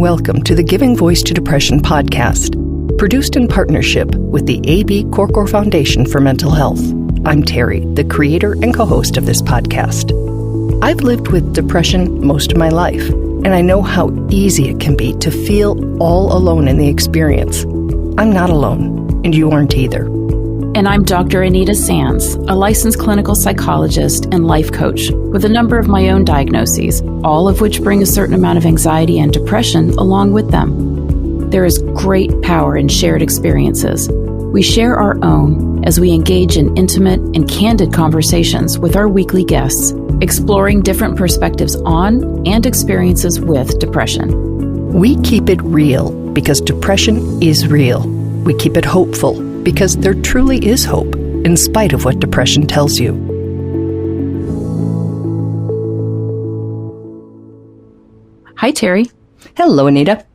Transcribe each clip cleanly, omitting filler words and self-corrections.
welcome to the Giving Voice to Depression podcast, produced in partnership with the A.B. Korkor Foundation for Mental Health. I'm Terry, the creator and co-host of this podcast. I've lived with depression most of my life, and I know how easy it can be to feel all alone in the experience. I'm not alone, and you aren't either. And I'm Dr. Anita Sands, a licensed clinical psychologist and life coach with a number of my own diagnoses, all of which bring a certain amount of anxiety and depression along with them. There is great power in shared experiences. We share our own as we engage in intimate and candid conversations with our weekly guests, exploring different perspectives on and experiences with depression. We keep it real because depression is real. We keep it hopeful because there truly is hope, in spite of what depression tells you. Hi, Terry. Hello, Anita.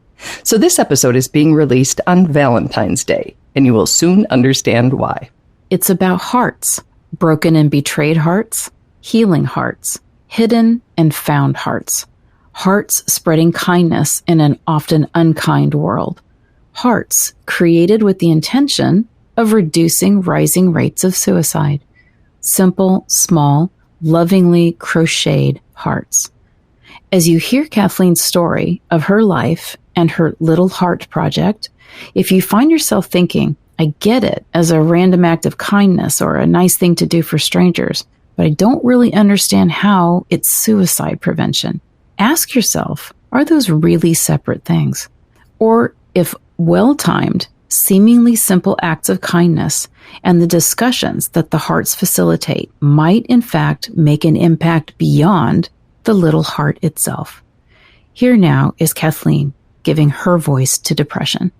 So this episode is being released on Valentine's Day, and you will soon understand why. It's about hearts, broken and betrayed hearts, healing hearts, hidden and found hearts, hearts spreading kindness in an often unkind world, hearts created with the intention of reducing rising rates of suicide. Simple, small, lovingly crocheted hearts. As you hear Kathleen's story of her life and her Little Heart Project, if you find yourself thinking, I get it as a random act of kindness or a nice thing to do for strangers, but I don't really understand how it's suicide prevention. Ask yourself, are those really separate things? Or if well-timed, seemingly simple acts of kindness and the discussions that the hearts facilitate might in fact make an impact beyond the little heart itself. Here now is Kathleen giving her voice to depression.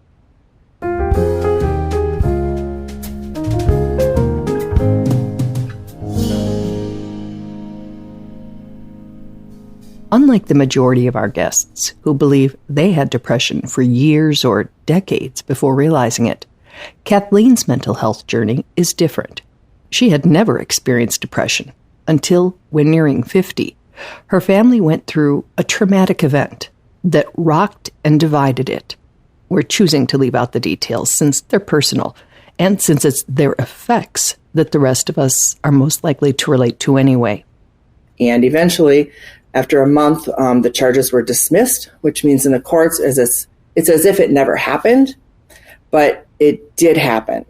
Unlike the majority of our guests who believe they had depression for years or decades before realizing it, Kathleen's mental health journey is different. She had never experienced depression until, when nearing 50, her family went through a traumatic event that rocked and divided it. We're choosing to leave out the details since they're personal and since it's their effects that the rest of us are most likely to relate to anyway. And eventually, after a month, the charges were dismissed, which means in the courts it's as if it never happened, but it did happen.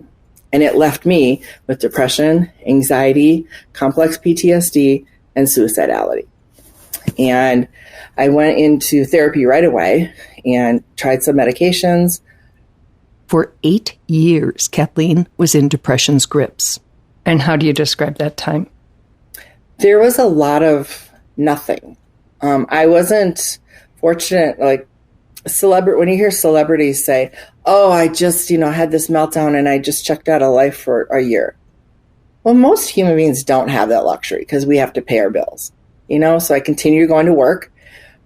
And it left me with depression, anxiety, complex PTSD, and suicidality. And I went into therapy right away and tried some medications. For 8 years, Kathleen was in depression's grips. And how do you describe that time? There was a lot of nothing. I wasn't fortunate, like when you hear celebrities say, oh, I just, had this meltdown and I just checked out of life for a year. Well, most human beings don't have that luxury because we have to pay our bills, so I continued going to work,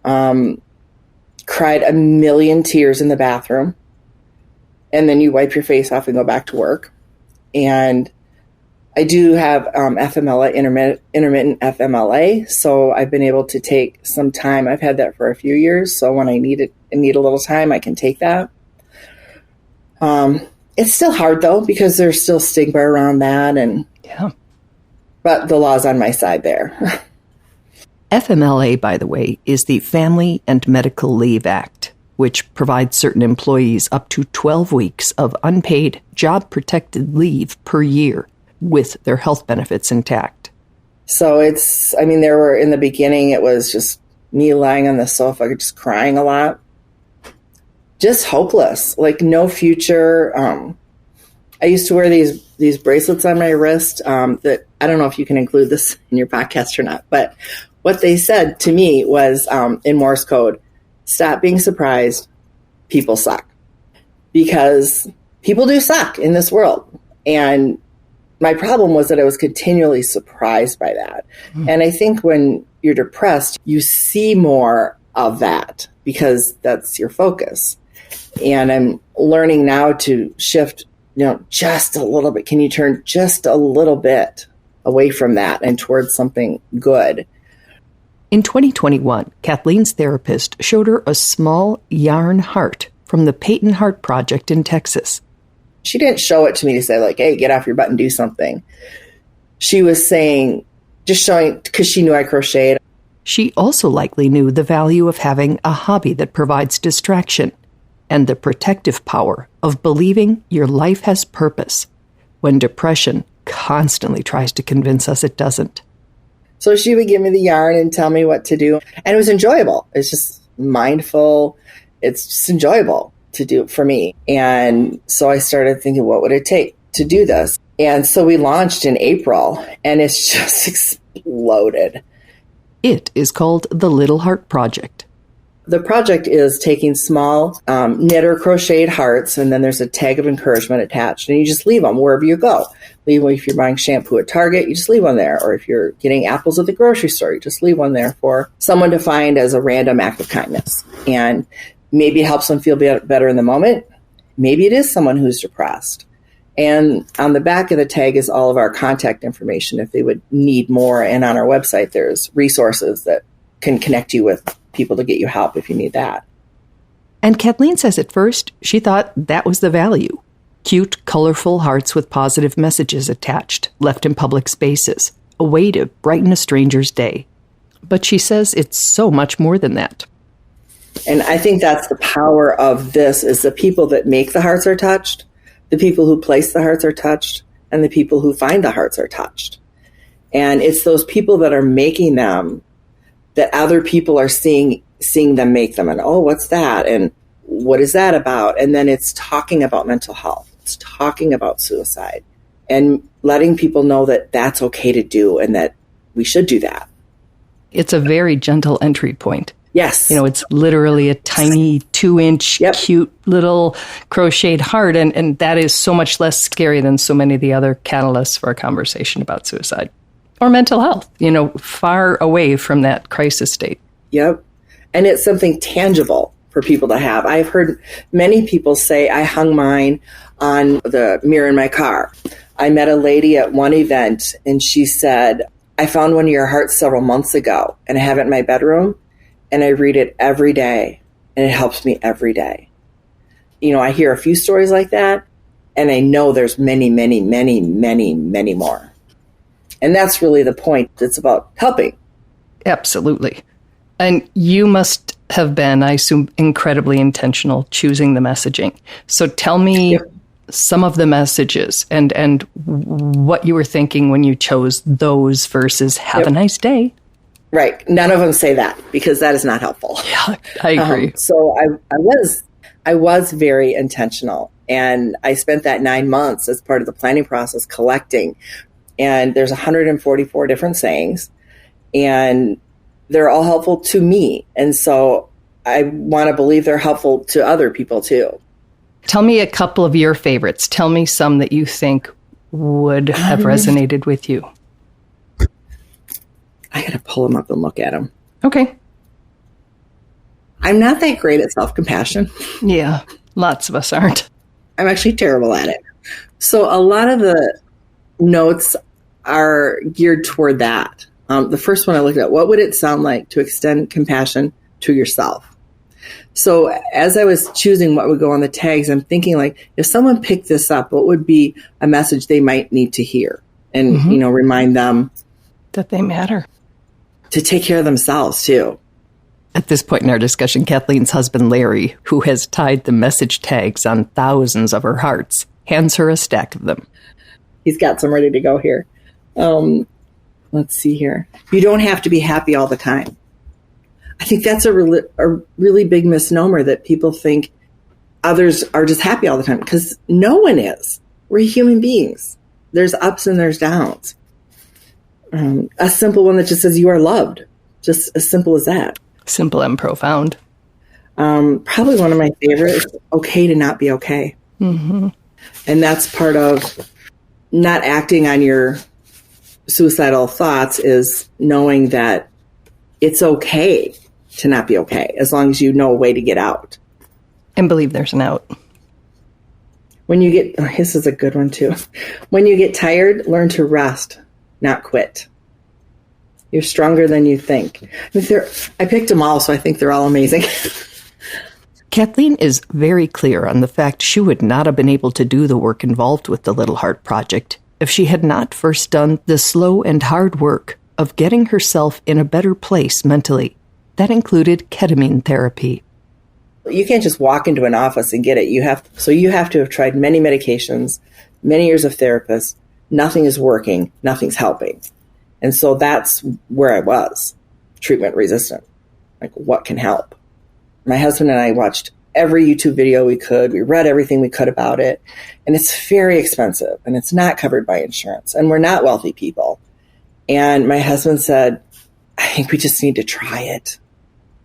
cried a million tears in the bathroom, and then you wipe your face off and go back to work. And I do have FMLA, intermittent FMLA, so I've been able to take some time. I've had that for a few years, so when I need a little time, I can take that. It's still hard, though, because there's still stigma around that, but the law's on my side there. FMLA, by the way, is the Family and Medical Leave Act, which provides certain employees up to 12 weeks of unpaid, job-protected leave per year, with their health benefits intact. So in the beginning, it was just me lying on the sofa, just crying a lot. Just hopeless, like no future. I used to wear these bracelets on my wrist that, I don't know if you can include this in your podcast or not, but what they said to me was in Morse code, stop being surprised, people suck. Because people do suck in this world. And my problem was that I was continually surprised by that. And I think when you're depressed, you see more of that because that's your focus. And I'm learning now to shift, just a little bit. Can you turn just a little bit away from that and towards something good? In 2021, Kathleen's therapist showed her a small yarn heart from the Peyton Heart Project in Texas. She didn't show it to me to say, like, hey, get off your butt and do something. She was saying, just showing, because she knew I crocheted. She also likely knew the value of having a hobby that provides distraction and the protective power of believing your life has purpose when depression constantly tries to convince us it doesn't. So she would give me the yarn and tell me what to do. And it was enjoyable. It's just mindful. It's just enjoyable to do for me. And so I started thinking, what would it take to do this? And so we launched in April, and it's just exploded. It is called the Little Heart Project. The project is taking small knit or crocheted hearts, and then there's a tag of encouragement attached, and you just leave them wherever you go. If you're buying shampoo at Target, you just leave one there. Or if you're getting apples at the grocery store, you just leave one there for someone to find as a random act of kindness. And maybe it helps them feel better in the moment. Maybe it is someone who's depressed. And on the back of the tag is all of our contact information if they would need more. And on our website, there's resources that can connect you with people to get you help if you need that. And Kathleen says at first she thought that was the value. Cute, colorful hearts with positive messages attached, left in public spaces, a way to brighten a stranger's day. But she says it's so much more than that. And I think that's the power of this, is the people that make the hearts are touched, the people who place the hearts are touched, and the people who find the hearts are touched. And it's those people that are making them that other people are seeing them make them. And, oh, what's that? And what is that about? And then it's talking about mental health. It's talking about suicide and letting people know that that's okay to do and that we should do that. It's a very gentle entry point. Yes. It's literally a tiny 2-inch, cute little crocheted heart. And that is so much less scary than so many of the other catalysts for a conversation about suicide or mental health, far away from that crisis state. Yep. And it's something tangible for people to have. I've heard many people say, I hung mine on the mirror in my car. I met a lady at one event and she said, I found one of your hearts several months ago and I have it in my bedroom and I read it every day and it helps me every day. I hear a few stories like that and I know there's many, many, many, many, many more. And that's really the point. It's about helping. Absolutely. And you must have been, I assume, incredibly intentional choosing the messaging. So tell me some of the messages and what you were thinking when you chose those versus have a nice day. Right. None of them say that because that is not helpful. Yeah, I agree. So I was very intentional, and I spent that 9 months as part of the planning process collecting. And there's 144 different sayings, and they're all helpful to me. And so I want to believe they're helpful to other people too. Tell me a couple of your favorites. Tell me some that you think would have resonated with you. I got to pull them up and look at them. Okay. I'm not that great at self-compassion. Yeah, lots of us aren't. I'm actually terrible at it. So a lot of the notes are geared toward that. The first one I looked at, what would it sound like to extend compassion to yourself? So as I was choosing what would go on the tags, I'm thinking, like, if someone picked this up, what would be a message they might need to hear? And, remind them that they matter. To take care of themselves too. At this point in our discussion, Kathleen's husband, Larry, who has tied the message tags on thousands of her hearts, hands her a stack of them. He's got some ready to go here. Let's see here. You don't have to be happy all the time. I think that's a really big misnomer, that people think others are just happy all the time, because no one is. We're human beings. There's ups and there's downs. A simple one that just says you are loved. Just as simple as that. Simple and profound. Probably one of my favorites, okay to not be okay. Mm-hmm. And that's part of not acting on your suicidal thoughts, is knowing that it's okay to not be okay, as long as you know a way to get out. And believe there's an out. When you get, this is a good one too. When you get tired, learn to rest, not quit. You're stronger than you think. I picked them all, so I think they're all amazing. Kathleen is very clear on the fact she would not have been able to do the work involved with the Little Heart Project if she had not first done the slow and hard work of getting herself in a better place mentally. That included ketamine therapy. You can't just walk into an office and get it. You have to have tried many medications, many years of therapists. Nothing is working. Nothing's helping. And so that's where I was, treatment resistant. Like, what can help? My husband and I watched every YouTube video we could. We read everything we could about it. And it's very expensive, and it's not covered by insurance. And we're not wealthy people. And my husband said, I think we just need to try it.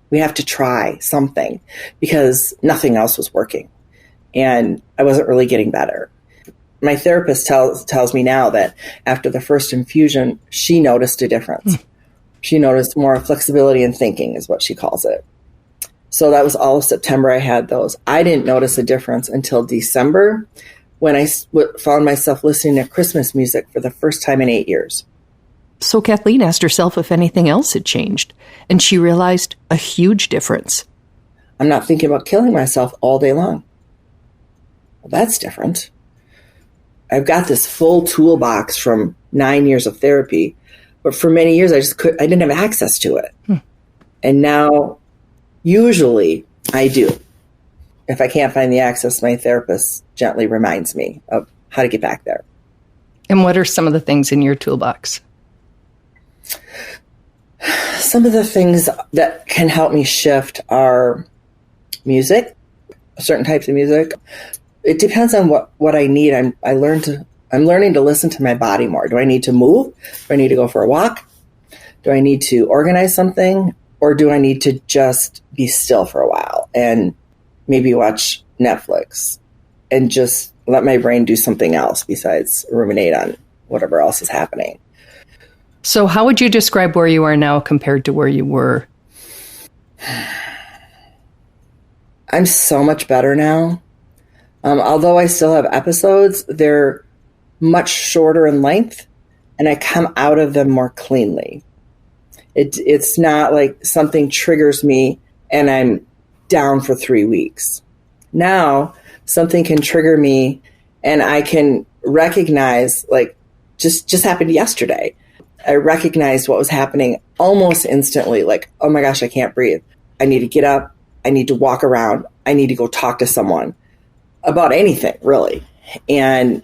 We have to try something, because nothing else was working. And I wasn't really getting better. My therapist tells me now that after the first infusion, she noticed a difference. She noticed more flexibility in thinking, is what she calls it. So that was all of September I had those. I didn't notice a difference until December, when I found myself listening to Christmas music for the first time in 8 years. So Kathleen asked herself if anything else had changed, and she realized a huge difference. I'm not thinking about killing myself all day long. Well, that's different. I've got this full toolbox from 9 years of therapy, but for many years I didn't have access to it. And now, usually I do. If I can't find the access, my therapist gently reminds me of how to get back there. And what are some of the things in your toolbox? Some of the things that can help me shift are music, certain types of music. It depends on what I need. I'm learning to listen to my body more. Do I need to move? Do I need to go for a walk? Do I need to organize something? Or do I need to just be still for a while and maybe watch Netflix and just let my brain do something else besides ruminate on whatever else is happening? So how would you describe where you are now compared to where you were? I'm so much better now. Although I still have episodes, they're much shorter in length, and I come out of them more cleanly. It's not like something triggers me and I'm down for 3 weeks. Now, something can trigger me and I can recognize, like, just happened yesterday. I recognized what was happening almost instantly. Like, oh my gosh, I can't breathe. I need to get up. I need to walk around. I need to go talk to someone about anything, really. And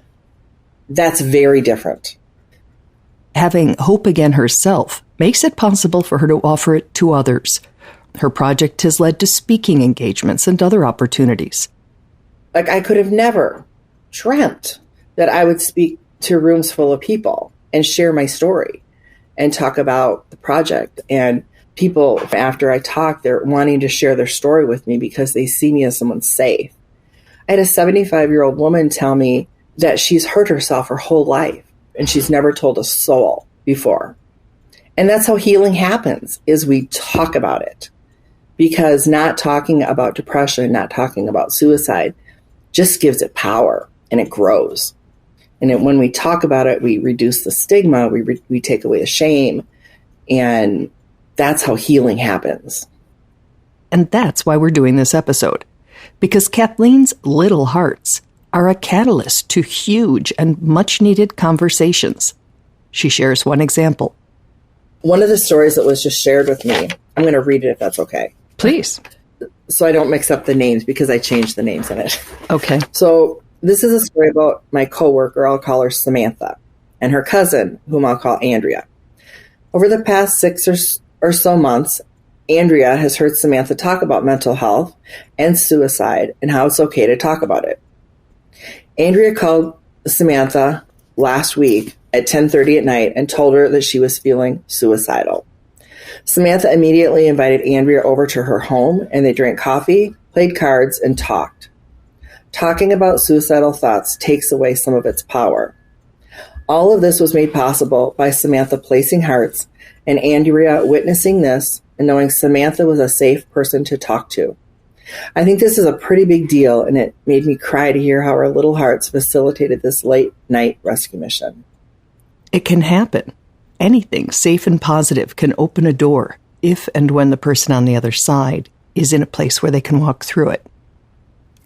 that's very different. Having hope again herself makes it possible for her to offer it to others. Her project has led to speaking engagements and other opportunities. Like, I could have never dreamt that I would speak to rooms full of people and share my story and talk about the project. And people, after I talk, they're wanting to share their story with me because they see me as someone safe. I had a 75-year-old woman tell me that she's hurt herself her whole life and she's never told a soul before. And that's how healing happens, is we talk about it. Because not talking about depression, not talking about suicide, just gives it power and it grows. And when we talk about it, we reduce the stigma, we take away the shame, and that's how healing happens. And that's why we're doing this episode. Because Kathleen's little hearts are a catalyst to huge and much-needed conversations. She shares one example. One of the stories that was just shared with me, I'm going to read it if that's okay. Please. So I don't mix up the names, because I changed the names in it. Okay. So this is a story about my coworker, I'll call her Samantha, and her cousin, whom I'll call Andrea. Over the past 6 or so months, Andrea has heard Samantha talk about mental health and suicide and how it's okay to talk about it. Andrea called Samantha last week at 10:30 at night and told her that she was feeling suicidal. Samantha immediately invited Andrea over to her home, and they drank coffee, played cards, and talked. Talking about suicidal thoughts takes away some of its power. All of this was made possible by Samantha placing hearts and Andrea witnessing this and knowing Samantha was a safe person to talk to. I think this is a pretty big deal, and it made me cry to hear how our little hearts facilitated this late night rescue mission. It can happen. anything safe and positive can open a door if and when the person on the other side is in a place where they can walk through it.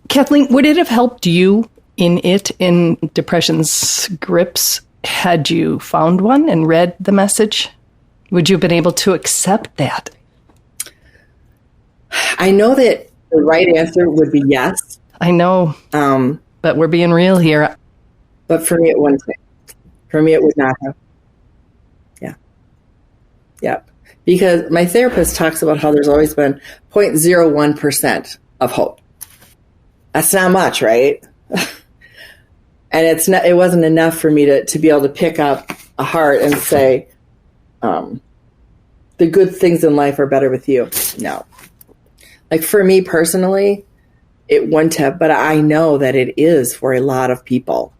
Kathleen, would it have helped you in depression's grips had you found one and read the message? Would you have been able to accept that? I know that the right answer would be yes. I know, but we're being real here. But for me, it wouldn't. For me, it would not have. Yeah. Because my therapist talks about how there's always been 0.01% of hope. That's not much, right? And it wasn't enough for me to be able to pick up a heart and say, the good things in life are better with you. No. Like for me personally, it wouldn't have, but I know that it is for a lot of people.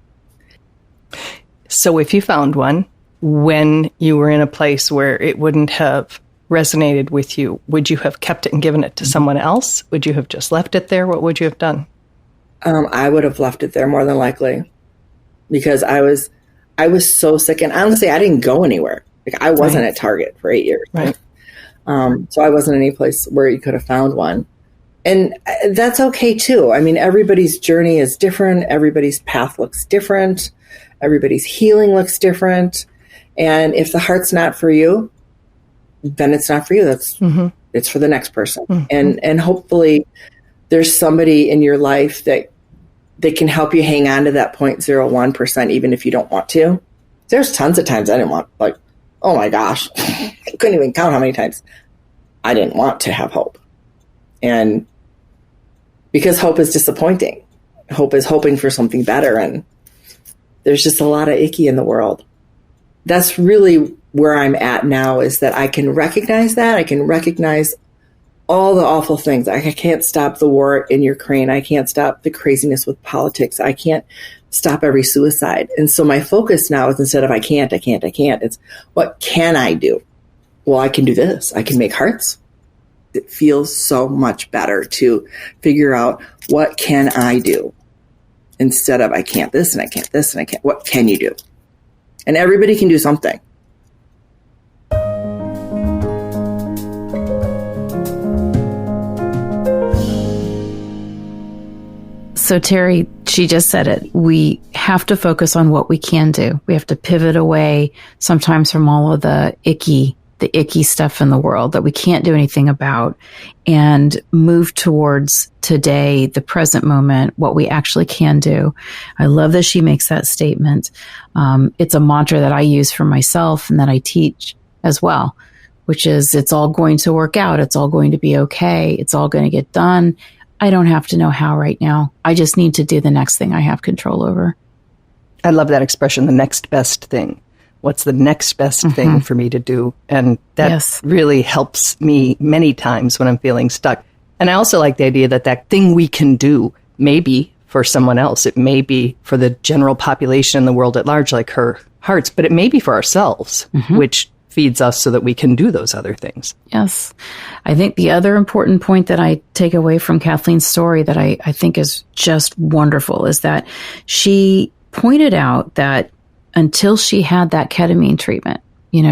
So if you found one when you were in a place where it wouldn't have resonated with you, would you have kept it and given it to someone else? Would you have just left it there? What would you have done? I would have left it there more than likely, because I was so sick, and honestly, I didn't go anywhere. Like I wasn't at Target for 8 years. Right. So I wasn't any place where you could have found one. And that's okay too. I mean, everybody's journey is different. Everybody's path looks different. Everybody's healing looks different. And if the heart's not for you, then it's not for you. It's for the next person. Mm-hmm. And hopefully there's somebody in your life that can help you hang on to that 0.01%, even if you don't want to. There's tons of times I didn't want, like, oh my gosh, I couldn't even count how many times I didn't want to have hope. And because hope is disappointing, hope is hoping for something better. And there's just a lot of icky in the world. That's really where I'm at now, is that I can recognize that. I can recognize all the awful things. I can't stop the war in Ukraine. I can't stop the craziness with politics. I can't stop every suicide. And so my focus now is, instead of I can't, it's what can I do? Well, I can do this. I can make hearts. It feels so much better to figure out, what can I do? Instead of I can't this and I can't this and I can't. What can you do? And everybody can do something. So Terry, she just said it. We have to focus on what we can do. We have to pivot away sometimes from all of the icky stuff in the world that we can't do anything about, and move towards today, the present moment, what we actually can do. I love that she makes that statement. It's a mantra that I use for myself and that I teach as well, which is, it's all going to work out. It's all going to be okay. It's all going to get done. I don't have to know how right now. I just need to do the next thing I have control over. I love that expression, the next best thing. What's the next best thing for me to do? And that really helps me many times when I'm feeling stuck. And I also like the idea that that thing we can do may be for someone else. It may be for the general population in the world at large, like her hearts, but it may be for ourselves, which feeds us so that we can do those other things. Yes. I think the other important point that I take away from Kathleen's story that I think is just wonderful is that she pointed out that until she had that ketamine treatment,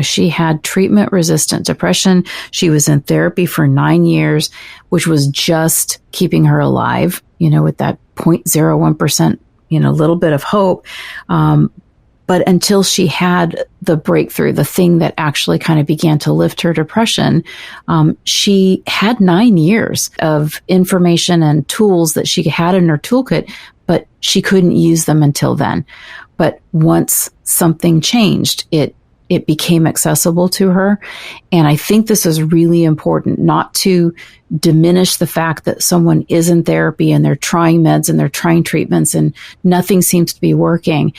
she had treatment-resistant depression. She was in therapy for 9 years, which was just keeping her alive, with that 0.01%, little bit of hope. But until she had the breakthrough, the thing that actually kind of began to lift her depression, she had 9 years of information and tools that she had in her toolkit, but she couldn't use them until then. But once something changed, it became accessible to her. And I think this is really important, not to diminish the fact that someone is in therapy and they're trying meds and they're trying treatments and nothing seems to be working.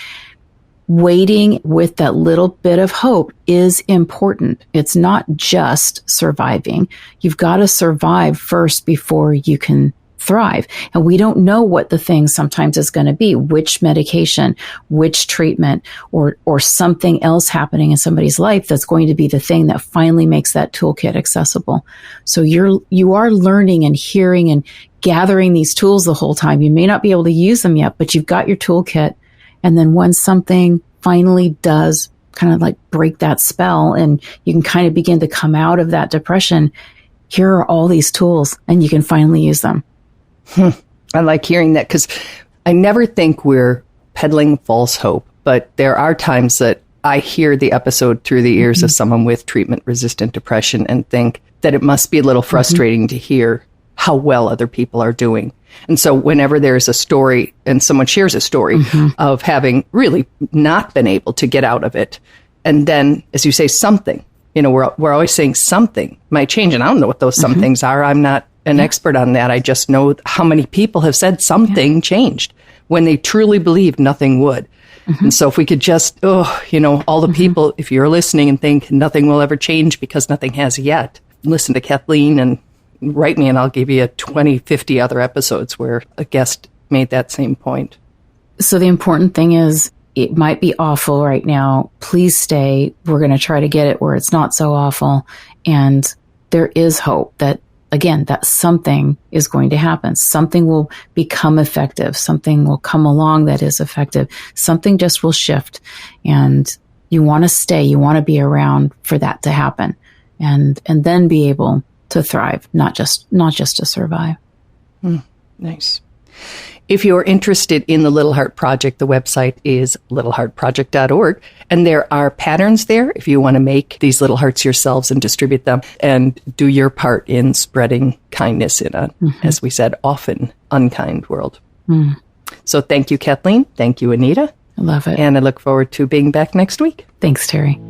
Waiting with that little bit of hope is important. It's not just surviving. You've got to survive first before you can thrive. And we don't know what the thing sometimes is going to be, which medication, which treatment, or something else happening in somebody's life that's going to be the thing that finally makes that toolkit accessible. So you are learning and hearing and gathering these tools the whole time. You may not be able to use them yet, but you've got your toolkit. And then when something finally does kind of like break that spell and you can kind of begin to come out of that depression, here are all these tools and you can finally use them. I like hearing that because I never think we're peddling false hope, but there are times that I hear the episode through the ears of someone with treatment-resistant depression and think that it must be a little frustrating to hear how well other people are doing. And so whenever there's a story and someone shares a story of having really not been able to get out of it, and then, as you say, something, we're always saying something might change. And I don't know what those some things are. I'm not an expert on that. I just know how many people have said something changed when they truly believed nothing would. And so if we could just, all the people, if you're listening and think nothing will ever change because nothing has yet, listen to Kathleen and write me and I'll give you 20, 50 other episodes where a guest made that same point. So the important thing is, it might be awful right now. Please stay. We're going to try to get it where it's not so awful. And there is hope that, again, that something is going to happen. Something will become effective. Something will come along that is effective. Something just will shift. And you want to stay. You want to be around for that to happen. And then be able to thrive, not just to survive. Nice. If you're interested in the Little Heart Project, the website is littleheartproject.org. And there are patterns there if you want to make these little hearts yourselves and distribute them and do your part in spreading kindness in a, as we said, often unkind world. So thank you, Kathleen. Thank you, Anita. I love it. And I look forward to being back next week. Thanks, Terry.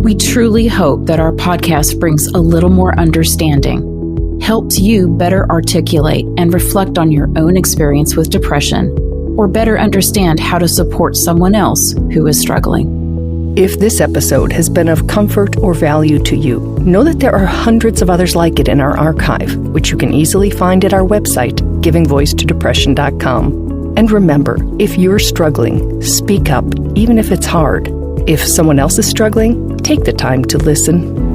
We truly hope that our podcast brings a little more understanding, helps you better articulate and reflect on your own experience with depression, or better understand how to support someone else who is struggling. If this episode has been of comfort or value to you, know that there are hundreds of others like it in our archive, which you can easily find at our website, givingvoicetodepression.com. And remember, if you're struggling, speak up, even if it's hard. If someone else is struggling, take the time to listen.